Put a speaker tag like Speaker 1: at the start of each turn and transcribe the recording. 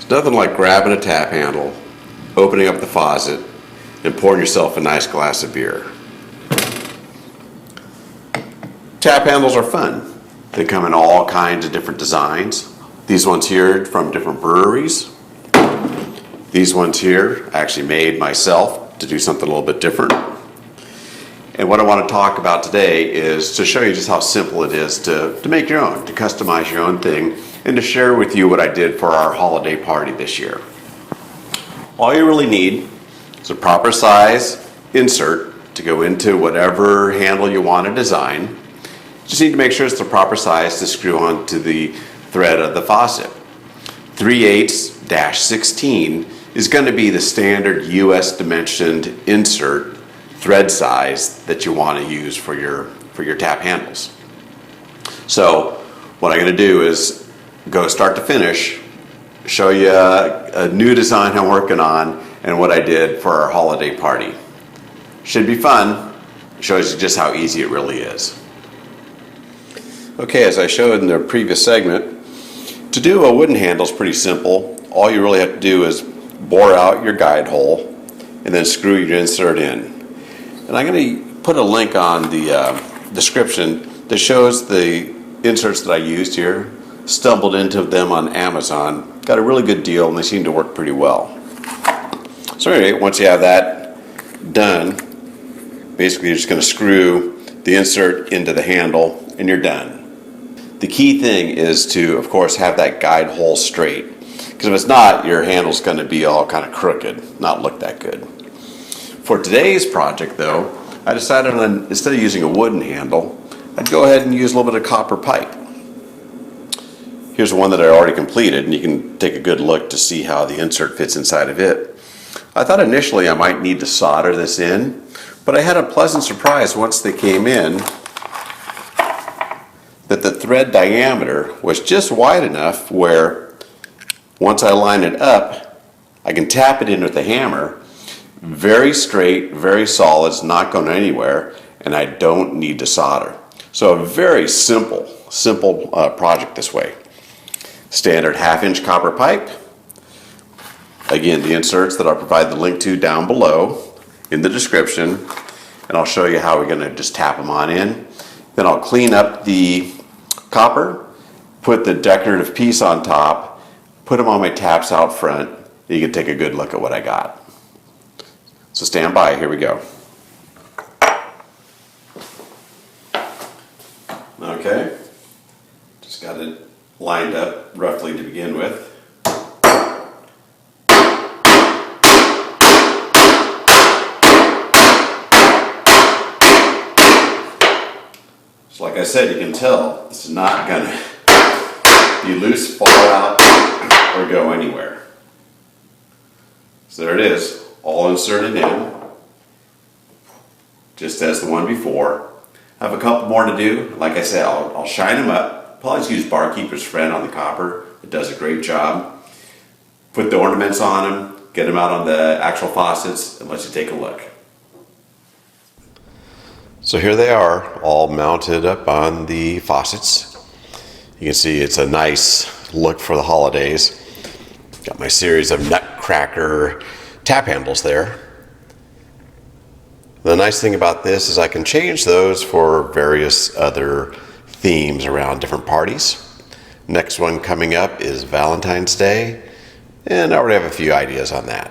Speaker 1: Nothing like grabbing a tap handle, opening up the faucet, and pouring yourself a nice glass of beer. Tap handles are fun. They come in all kinds of different designs. These ones here from different breweries. These ones here I actually made myself to do something a little bit different. And what I want to talk about today is to show you just how simple it is to make your own, to customize your own thing, and to share with you what I did for our holiday party this year. All you really need is a proper size insert to go into whatever handle you want to design. You just need to make sure it's the proper size to screw onto the thread of the faucet. 3/8-16 is going to be the standard US dimensioned insert thread size that you want to use for your tap handles. So what I'm going to do is go start to finish, show you a new design I'm working on and what I did for our holiday party. Should be fun. Shows you just how easy it really is. Okay, as I showed in the previous segment, to do a wooden handle is pretty simple. All you really have to do is bore out your guide hole and then screw your insert in. And I'm going to put a link on the description that shows the inserts that I used here. Stumbled into them on Amazon. Got a really good deal and they seem to work pretty well. So anyway, once you have that done, basically you're just going to screw the insert into the handle and you're done. The key thing is to, of course, have that guide hole straight. Because if it's not, your handle's going to be all kind of crooked, not look that good. For today's project though, I decided on, instead of using a wooden handle, I'd go ahead and use a little bit of copper pipe. Here's one that I already completed, and you can take a good look to see how the insert fits inside of it. I thought initially I might need to solder this in, but I had a pleasant surprise once they came in that the thread diameter was just wide enough where once I line it up, I can tap it in with the hammer. Very straight, very solid, it's not going anywhere, and I don't need to solder. So a very simple project this way. Standard 1/2-inch copper pipe. Again, the inserts that I'll provide the link to down below in the description, and I'll show you how we're going to just tap them on in. Then I'll clean up the copper, put the decorative piece on top, put them on my taps out front. You can take a good look at what I got. So stand by, here we go. Okay, just got it lined up roughly to begin with. So like I said, you can tell this is not going to be loose, fall out, or go anywhere. So there it is, all inserted in, just as the one before. I have a couple more to do. Like I said, I'll shine them up. Probably just use Barkeeper's Friend on the copper. It does a great job. Put the ornaments on them, get them out on the actual faucets, and let you take a look. So here they are, all mounted up on the faucets. You can see it's a nice look for the holidays. Got my series of Nutcracker tap handles there. The nice thing about this is I can change those for various other themes around different parties. Next one coming up is Valentine's Day, and I already have a few ideas on that.